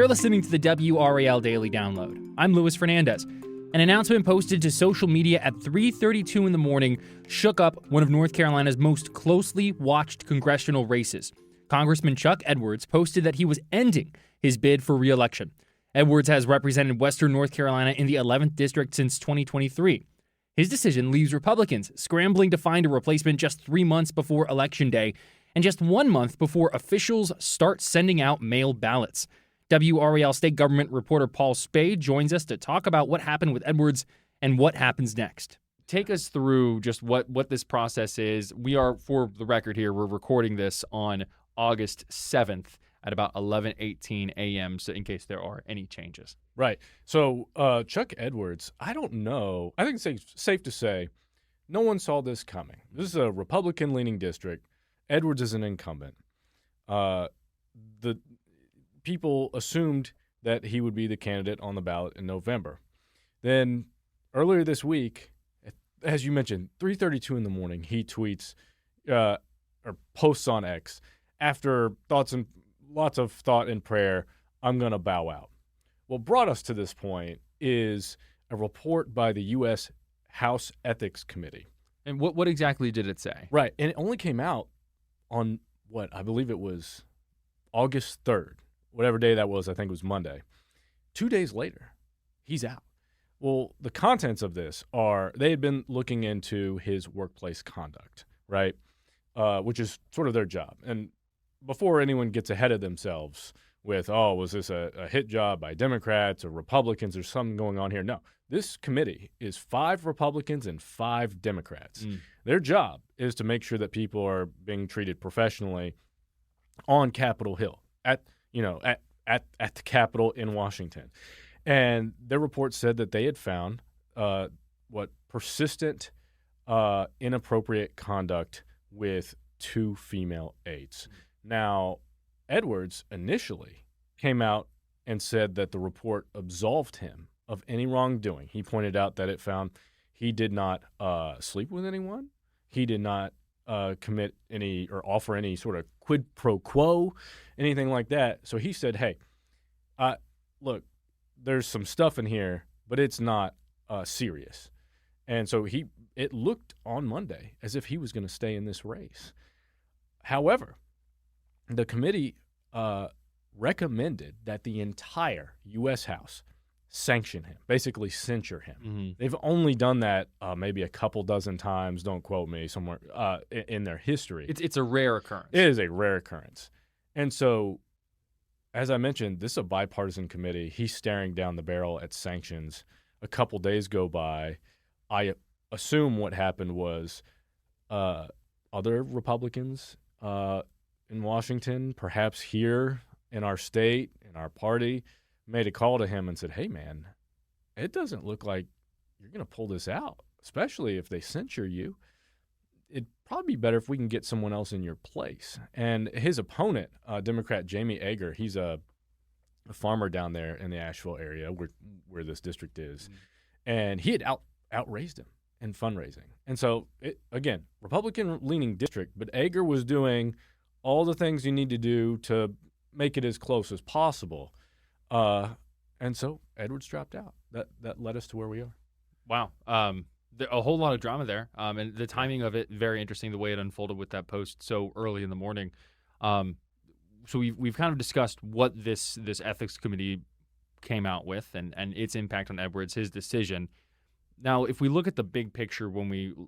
You're listening to the WRAL Daily Download. I'm Fernandez. An announcement posted to social media at 3:32 in the morning shook up one of North Carolina's most closely watched congressional races. Congressman Chuck Edwards posted that he was ending his bid for re-election. Edwards has represented Western North Carolina in the 11th District since 2023. His decision leaves Republicans scrambling to find a replacement just 3 months before Election Day and just 1 month before officials start sending out mail ballots. WRAL state government reporter Paul Specht joins us to talk about what happened with Edwards and what happens next. Take us through just what this process is. We are, for the record here, we're recording this on August 7th at about 11:18 a.m., so in case there are any changes. Right. So Chuck Edwards, I don't know. I think it's safe to say no one saw this coming. This is a Republican-leaning district. Edwards is an incumbent. The people assumed that he would be the candidate on the ballot in November. Then earlier this week, as you mentioned, 3:32 in the morning, he tweets or posts on X, after lots of thought and prayer, I'm going to bow out. What brought us to this point is a report by the U.S. House Ethics Committee. And what exactly did it say? Right, and it only came out on I believe it was August 3rd. Whatever day that was, I think it was Monday. 2 days later, he's out. Well, the contents of this are they had been looking into his workplace conduct, right, which is sort of their job. And before anyone gets ahead of themselves with, was this a hit job by Democrats or Republicans or something going on here? No, this committee is 5 Republicans and 5 Democrats. Their job is to make sure that people are being treated professionally on Capitol Hill at the Capitol in Washington. And their report said that they had found persistent inappropriate conduct with 2 female aides. Now, Edwards initially came out and said that the report absolved him of any wrongdoing. He pointed out that it found he did not sleep with anyone. He did not commit any or offer any sort of quid pro quo, anything like that. So he said, hey, look, there's some stuff in here, but it's not serious. And so it looked on Monday as if he was going to stay in this race. However, the committee recommended that the entire U.S. House sanction him, basically censure him. Mm-hmm. They've only done that maybe a couple dozen times, don't quote me, somewhere in their history. It's a rare occurrence. It is a rare occurrence. And so, as I mentioned, this is a bipartisan committee. He's staring down the barrel at sanctions. A couple days go by. I assume what happened was other Republicans in Washington, perhaps here in our state, in our party, made a call to him and said, hey, man, it doesn't look like you're going to pull this out, especially if they censure you. It'd probably be better if we can get someone else in your place. And his opponent, Democrat Jamie Ager, he's a farmer down there in the Asheville area where this district is, and he had outraised him in fundraising. And so, again, Republican-leaning district, but Ager was doing all the things you need to do to make it as close as possible. And so Edwards dropped out. That led us to where we are. Wow. A whole lot of drama there. And the timing of it, very interesting, the way it unfolded with that post so early in the morning. So we've kind of discussed what this ethics committee came out with and its impact on Edwards, his decision. Now, if we look at the big picture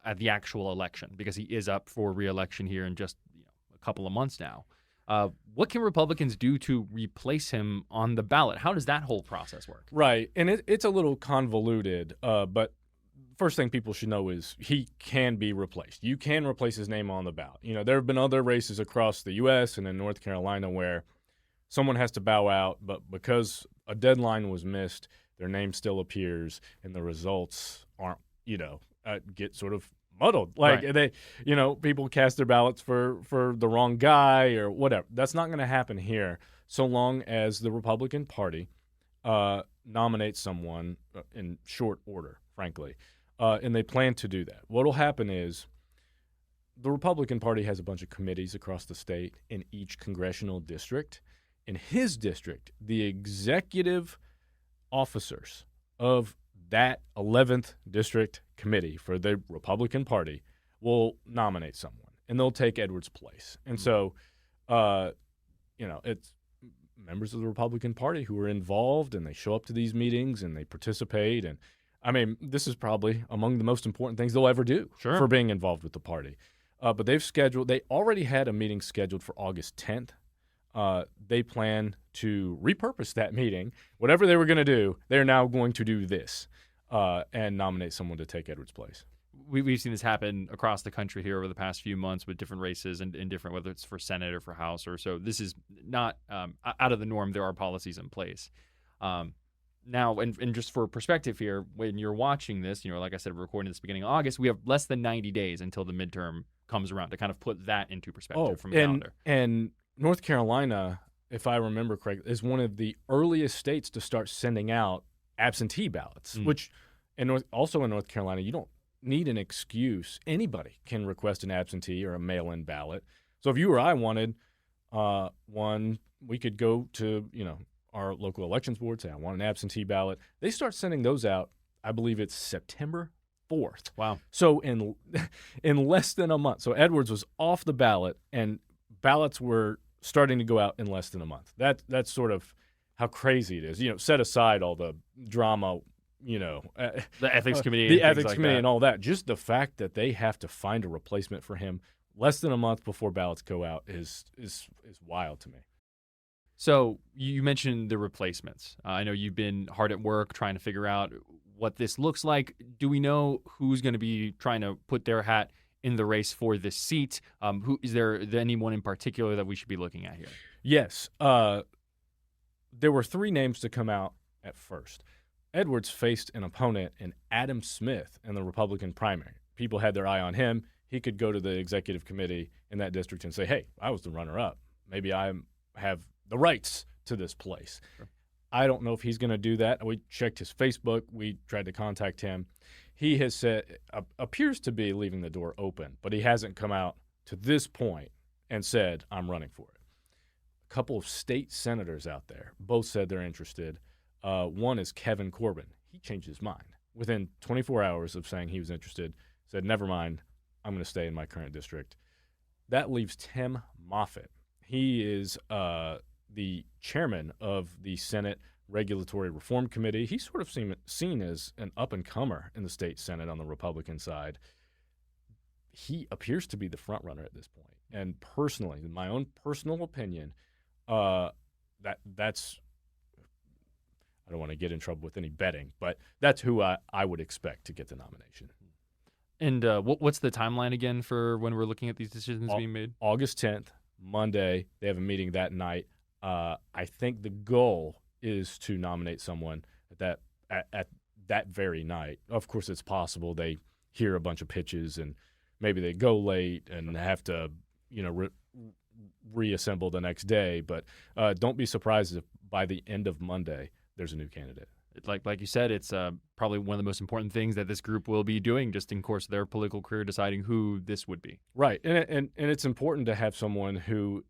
at the actual election, because he is up for re-election here in just a couple of months now, what can Republicans do to replace him on the ballot? How does that whole process work? Right, and it's a little convoluted, but first thing people should know is he can be replaced. You can replace his name on the ballot. There have been other races across the U.S. and in North Carolina where someone has to bow out, but because a deadline was missed, their name still appears, and the results aren't, get sort of muddled. Like right. People cast their ballots for the wrong guy or whatever. That's not going to happen here so long as the Republican Party nominates someone in short order, frankly. And they plan to do that. What will happen is the Republican Party has a bunch of committees across the state in each congressional district, in his district, the executive officers of that 11th district committee for the Republican Party will nominate someone, and they'll take Edwards' place. And so, it's members of the Republican Party who are involved, and they show up to these meetings, and they participate. And, I mean, this is probably among the most important things they'll ever do for being involved with the party. But they already had a meeting scheduled for August 10th. They plan to repurpose that meeting. Whatever they were going to do, they're now going to do this and nominate someone to take Edwards' place. We've seen this happen across the country here over the past few months with different races and different, whether it's for Senate or for House or so. This is not out of the norm. There are policies in place. Now, and just for perspective here, when you're watching this, like I said, we're recording this beginning of August, we have less than 90 days until the midterm comes around to kind of put that into perspective from a calendar. And North Carolina, if I remember correctly, is one of the earliest states to start sending out absentee ballots, which also in North Carolina, you don't need an excuse. Anybody can request an absentee or a mail-in ballot. So if you or I wanted one, we could go to, our local elections board, say, I want an absentee ballot. They start sending those out, I believe it's September 4th. Wow. So in less than a month. So Edwards was off the ballot, and ballots were starting to go out in less than a month. That's sort of how crazy it is. Set aside all the drama, the ethics committee, the ethics committee, and all that. Just the fact that they have to find a replacement for him less than a month before ballots go out is wild to me. So you mentioned the replacements. I know you've been hard at work trying to figure out what this looks like. Do we know who's going to be trying to put their hat in the race for this seat? Who is there anyone in particular that we should be looking at here? Yes. There were three names to come out at first. Edwards faced an opponent in Adam Smith in the Republican primary. People had their eye on him. He could go to the executive committee in that district and say, hey, I was the runner-up. Maybe I have the rights to this place. Sure. I don't know if he's going to do that. We checked his Facebook. We tried to contact him. He has said, appears to be leaving the door open, but he hasn't come out to this point and said, I'm running for it. A couple of state senators out there both said they're interested. One is Kevin Corbin. He changed his mind within 24 hours of saying he was interested, said, never mind, I'm going to stay in my current district. That leaves Tim Moffitt. He is the chairman of the Senate Regulatory Reform Committee. He's sort of seen as an up-and-comer in the state Senate on the Republican side. He appears to be the front runner at this point. And personally, in my own personal opinion, that's I don't want to get in trouble with any betting, but that's who I would expect to get the nomination. And what's the timeline again for when we're looking at these decisions being made? August 10th, Monday. They have a meeting that night. I think the goal is to nominate someone at that very night. Of course, it's possible they hear a bunch of pitches and maybe they go late and have to, reassemble the next day. But don't be surprised if by the end of Monday there's a new candidate. Like you said, it's probably one of the most important things that this group will be doing just in course of their political career, deciding who this would be. Right, and it's important to have someone who,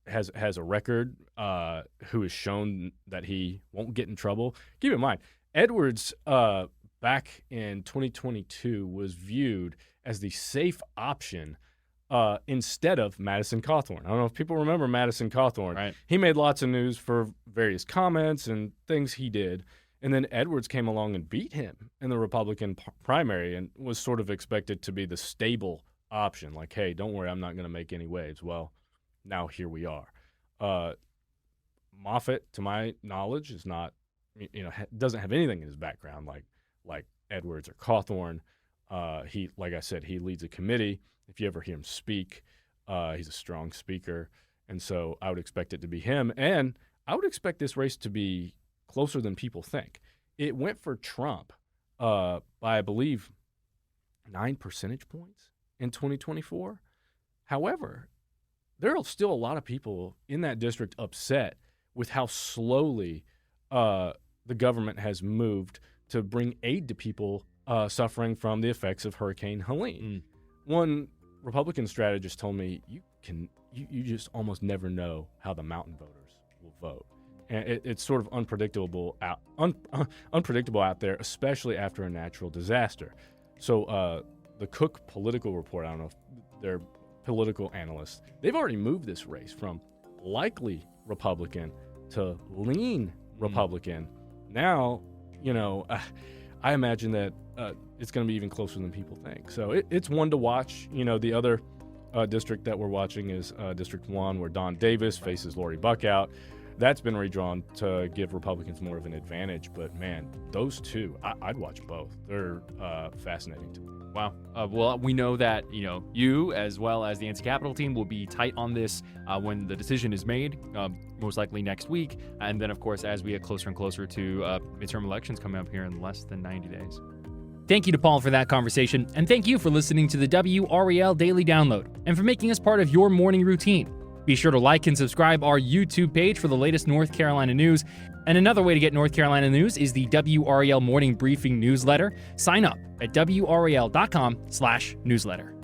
has a record, who has shown that he won't get in trouble. Keep in mind, Edwards back in 2022 was viewed as the safe option instead of Madison Cawthorn. I don't know if people remember Madison Cawthorn. Right. He made lots of news for various comments and things he did. And then Edwards came along and beat him in the Republican primary and was sort of expected to be the stable option. Like, hey, don't worry, I'm not going to make any waves. Well, now here we are. Moffitt, to my knowledge, is not, doesn't have anything in his background like Edwards or Cawthorn. He, like I said, he leads a committee. If you ever hear him speak, he's a strong speaker. And so I would expect it to be him. And I would expect this race to be closer than people think. It went for Trump by, I believe, 9 percentage points in 2024. However, there are still a lot of people in that district upset with how slowly the government has moved to bring aid to people suffering from the effects of Hurricane Helene. One Republican strategist told me, you you just almost never know how the mountain voters will vote. And it's sort of unpredictable out there, especially after a natural disaster. So the Cook Political Report, I don't know if they're political analysts, they've already moved this race from likely Republican to lean Republican. Now, I imagine that it's going to be even closer than people think. So it's one to watch. The other district that we're watching is District 1, where Don Davis faces Lori Buckout. That's been redrawn to give Republicans more of an advantage. But, man, those two, I'd watch both. They're fascinating to me. Wow. Well, we know that, you as well as the anti-capital team will be tight on this when the decision is made, most likely next week. And then, of course, as we get closer and closer to midterm elections coming up here in less than 90 days. Thank you to Paul for that conversation. And thank you for listening to the WRAL Daily Download and for making us part of your morning routine. Be sure to like and subscribe our YouTube page for the latest North Carolina news. And another way to get North Carolina news is the WRAL Morning Briefing newsletter. Sign up at WRAL.com/newsletter.